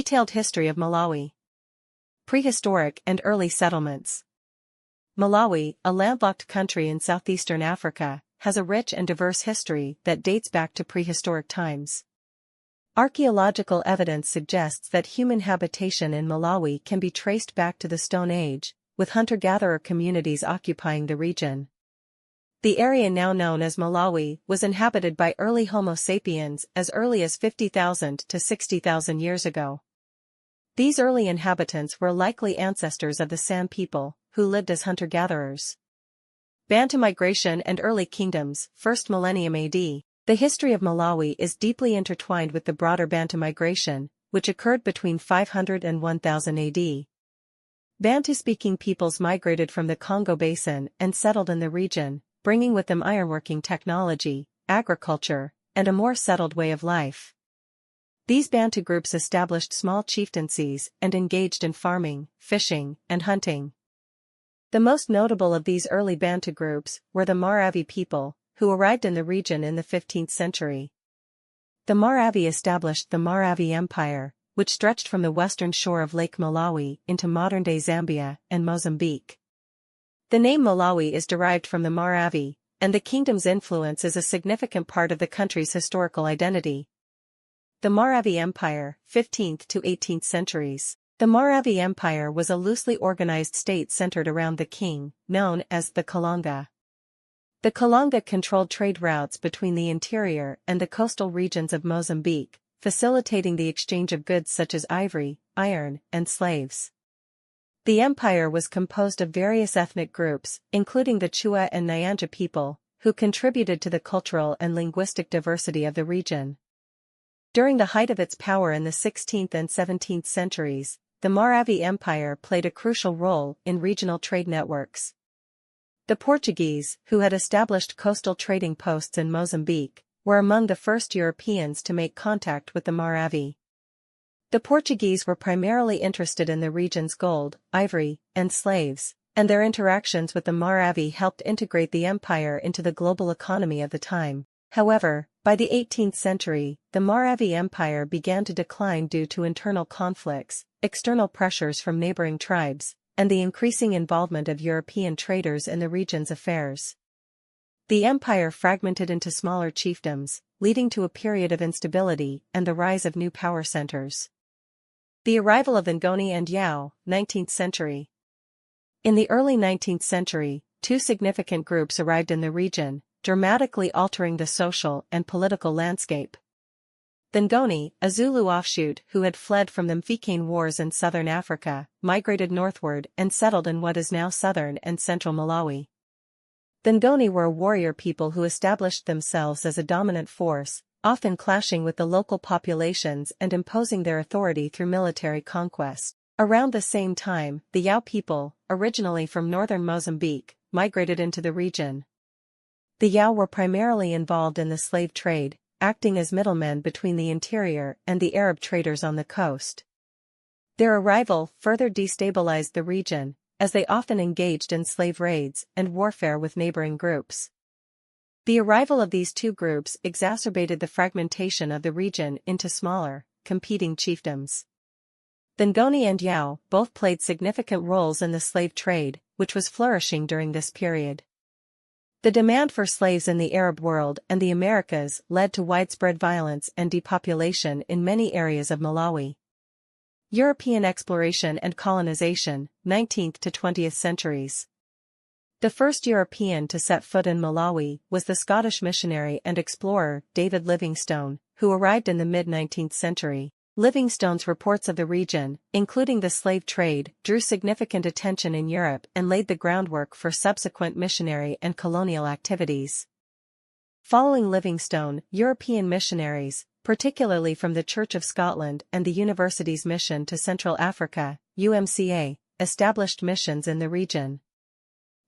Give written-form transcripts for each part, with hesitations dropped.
Detailed history of Malawi. Prehistoric and early settlements. Malawi, a landlocked country in southeastern Africa, has a rich and diverse history that dates back to prehistoric times. Archaeological evidence suggests that human habitation in Malawi can be traced back to the Stone Age, with hunter-gatherer communities occupying the region. The area now known as Malawi was inhabited by early Homo sapiens as early as 50,000 to 60,000 years ago. These early inhabitants were likely ancestors of the San people, who lived as hunter-gatherers. Bantu migration and early kingdoms, 1st millennium AD. The history of Malawi is deeply intertwined with the broader Bantu migration, which occurred between 500 and 1000 AD. Bantu-speaking peoples migrated from the Congo Basin and settled in the region, bringing with them ironworking technology, agriculture, and a more settled way of life. These Bantu groups established small chieftaincies and engaged in farming, fishing, and hunting. The most notable of these early Bantu groups were the Malawi people, who arrived in the region in the 15th century. The Malawi established the Malawi Empire, which stretched from the western shore of Lake Malawi into modern-day Zambia and Mozambique. The name Malawi is derived from the Malawi, and the kingdom's influence is a significant part of the country's historical identity. The Malawi Empire, 15th to 18th centuries. The Malawi Empire was a loosely organized state centered around the king, known as the Kalonga. The Kalonga controlled trade routes between the interior and the coastal regions of Mozambique, facilitating the exchange of goods such as ivory, iron, and slaves. The empire was composed of various ethnic groups, including the Chua and Nyanja people, who contributed to the cultural and linguistic diversity of the region. During the height of its power in the 16th and 17th centuries, the Malawi Empire played a crucial role in regional trade networks. The Portuguese, who had established coastal trading posts in Mozambique, were among the first Europeans to make contact with the Malawi. The Portuguese were primarily interested in the region's gold, ivory, and slaves, and their interactions with the Malawi helped integrate the empire into the global economy of the time. However, by the 18th century, the Malawi Empire began to decline due to internal conflicts, external pressures from neighboring tribes, and the increasing involvement of European traders in the region's affairs. The empire fragmented into smaller chiefdoms, leading to a period of instability and the rise of new power centers. The arrival of Ngoni and Yao, 19th century. In the early 19th century, two significant groups arrived in the region, dramatically altering the social and political landscape. The Ngoni, a Zulu offshoot who had fled from the Mfikane Wars in southern Africa, migrated northward and settled in what is now southern and central Malawi. The Ngoni were a warrior people who established themselves as a dominant force, often clashing with the local populations and imposing their authority through military conquest. Around the same time, the Yao people, originally from northern Mozambique, migrated into the region. The Yao were primarily involved in the slave trade, acting as middlemen between the interior and the Arab traders on the coast. Their arrival further destabilized the region, as they often engaged in slave raids and warfare with neighboring groups. The arrival of these two groups exacerbated the fragmentation of the region into smaller, competing chiefdoms. The Ngoni and Yao both played significant roles in the slave trade, which was flourishing during this period. The demand for slaves in the Arab world and the Americas led to widespread violence and depopulation in many areas of Malawi. European exploration and colonization, 19th to 20th centuries. The first European to set foot in Malawi was the Scottish missionary and explorer David Livingstone, who arrived in the mid-19th century. Livingstone's reports of the region, including the slave trade, drew significant attention in Europe and laid the groundwork for subsequent missionary and colonial activities. Following Livingstone, European missionaries, particularly from the Church of Scotland and the University's Mission to Central Africa, UMCA, established missions in the region.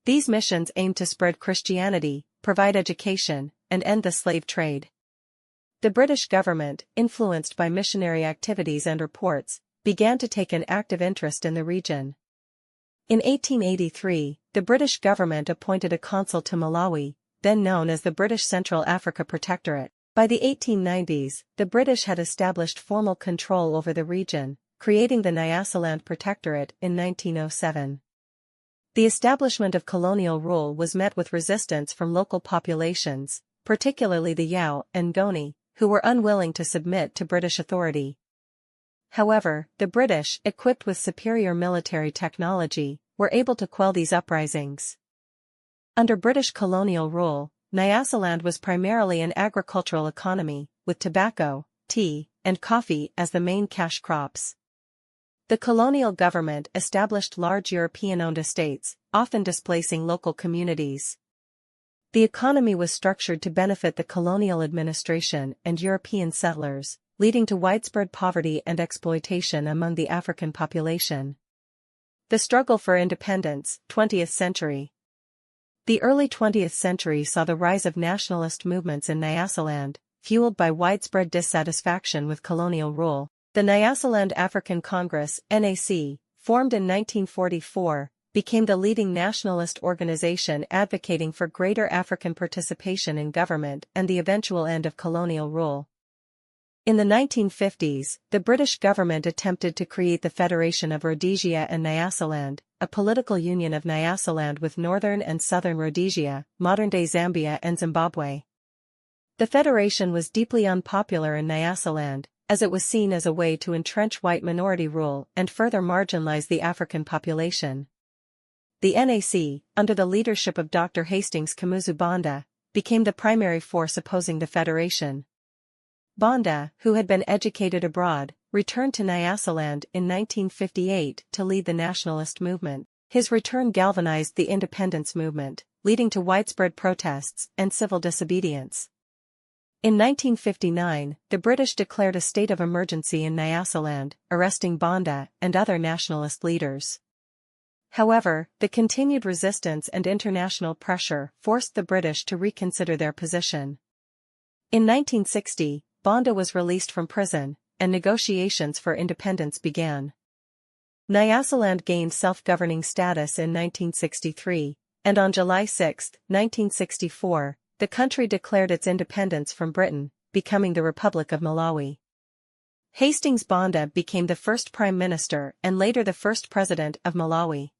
These missions aimed to spread Christianity, provide education, and end the slave trade. The British government, influenced by missionary activities and reports, began to take an active interest in the region. In 1883, the British government appointed a consul to Malawi, then known as the British Central Africa Protectorate. By the 1890s, the British had established formal control over the region, creating the Nyasaland Protectorate in 1907. The establishment of colonial rule was met with resistance from local populations, particularly the Yao and Ngoni, who were unwilling to submit to British authority. However, the British, equipped with superior military technology, were able to quell these uprisings. Under British colonial rule, Nyasaland was primarily an agricultural economy, with tobacco, tea, and coffee as the main cash crops. The colonial government established large European-owned estates, often displacing local communities. The economy was structured to benefit the colonial administration and European settlers, leading to widespread poverty and exploitation among the African population. The struggle for independence, 20th century. The early 20th century saw the rise of nationalist movements in Nyasaland, fueled by widespread dissatisfaction with colonial rule. The Nyasaland African Congress, NAC, formed in 1944, became the leading nationalist organization advocating for greater African participation in government and the eventual end of colonial rule. In the 1950s, the British government attempted to create the Federation of Rhodesia and Nyasaland, a political union of Nyasaland with northern and southern Rhodesia, modern-day Zambia and Zimbabwe. The federation was deeply unpopular in Nyasaland, as it was seen as a way to entrench white minority rule and further marginalize the African population. The NAC, under the leadership of Dr. Hastings Kamuzu Banda, became the primary force opposing the federation. Banda, who had been educated abroad, returned to Nyasaland in 1958 to lead the nationalist movement. His return galvanized the independence movement, leading to widespread protests and civil disobedience. In 1959, the British declared a state of emergency in Nyasaland, arresting Banda and other nationalist leaders. However, the continued resistance and international pressure forced the British to reconsider their position. In 1960, Banda was released from prison, and negotiations for independence began. Nyasaland gained self-governing status in 1963, and on July 6, 1964, the country declared its independence from Britain, becoming the Republic of Malawi. Hastings Banda became the first Prime Minister and later the first President of Malawi.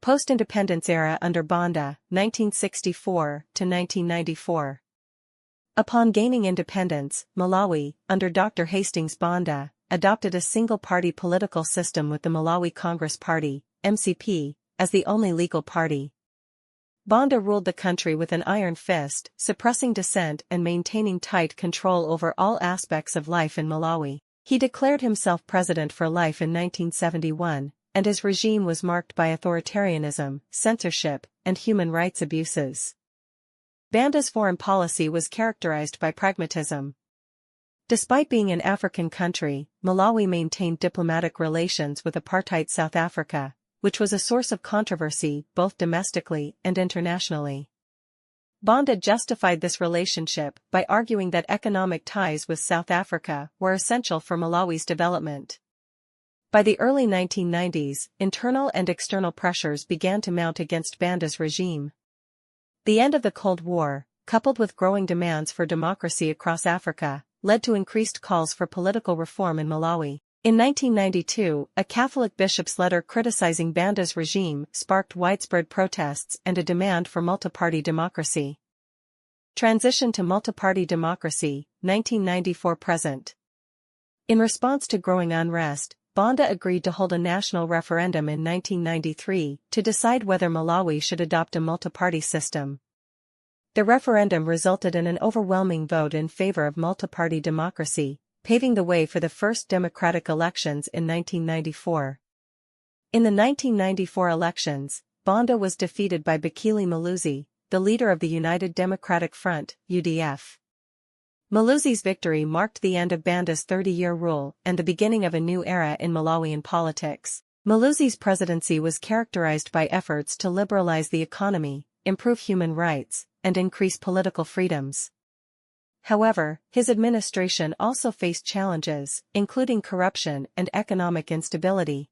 Post-independence era under Banda, 1964 to 1994. Upon gaining independence, Malawi, under Dr. Hastings Banda, adopted a single-party political system with the Malawi Congress Party, MCP, as the only legal party. Banda ruled the country with an iron fist, suppressing dissent and maintaining tight control over all aspects of life in Malawi. He declared himself president for life in 1971, and his regime was marked by authoritarianism, censorship, and human rights abuses. Banda's foreign policy was characterized by pragmatism. Despite being an African country, Malawi maintained diplomatic relations with apartheid South Africa, which was a source of controversy both domestically and internationally. Banda justified this relationship by arguing that economic ties with South Africa were essential for Malawi's development. By the early 1990s, internal and external pressures began to mount against Banda's regime. The end of the Cold War, coupled with growing demands for democracy across Africa, led to increased calls for political reform in Malawi. In 1992, a Catholic bishop's letter criticizing Banda's regime sparked widespread protests and a demand for multi-party democracy. Transition to multi-party democracy, 1994-present. In response to growing unrest, Banda agreed to hold a national referendum in 1993 to decide whether Malawi should adopt a multi-party system. The referendum resulted in an overwhelming vote in favor of multi-party democracy, paving the way for the first democratic elections in 1994. In the 1994 elections, Banda was defeated by Bikili Maluzi, the leader of the United Democratic Front, UDF. Maluzi's victory marked the end of Banda's 30-year rule and the beginning of a new era in Malawian politics. Maluzi's presidency was characterized by efforts to liberalize the economy, improve human rights, and increase political freedoms. However, his administration also faced challenges, including corruption and economic instability.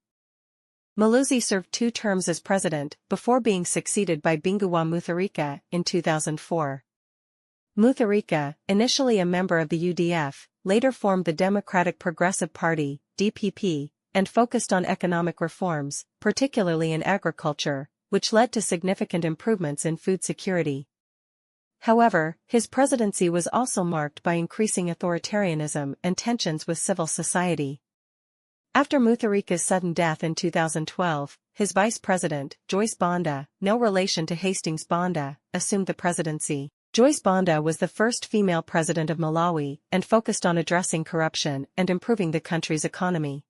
Maluzi served 2 terms as president before being succeeded by Binguwa Mutharika in 2004. Mutharika, initially a member of the UDF, later formed the Democratic Progressive Party, DPP, and focused on economic reforms, particularly in agriculture, which led to significant improvements in food security. However, his presidency was also marked by increasing authoritarianism and tensions with civil society. After Mutharika's sudden death in 2012, his vice president, Joyce Banda, no relation to Hastings Banda, assumed the presidency. Joyce Banda was the first female president of Malawi and focused on addressing corruption and improving the country's economy.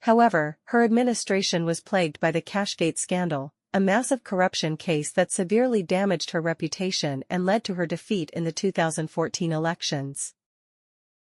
However, her administration was plagued by the Cashgate scandal, a massive corruption case that severely damaged her reputation and led to her defeat in the 2014 elections.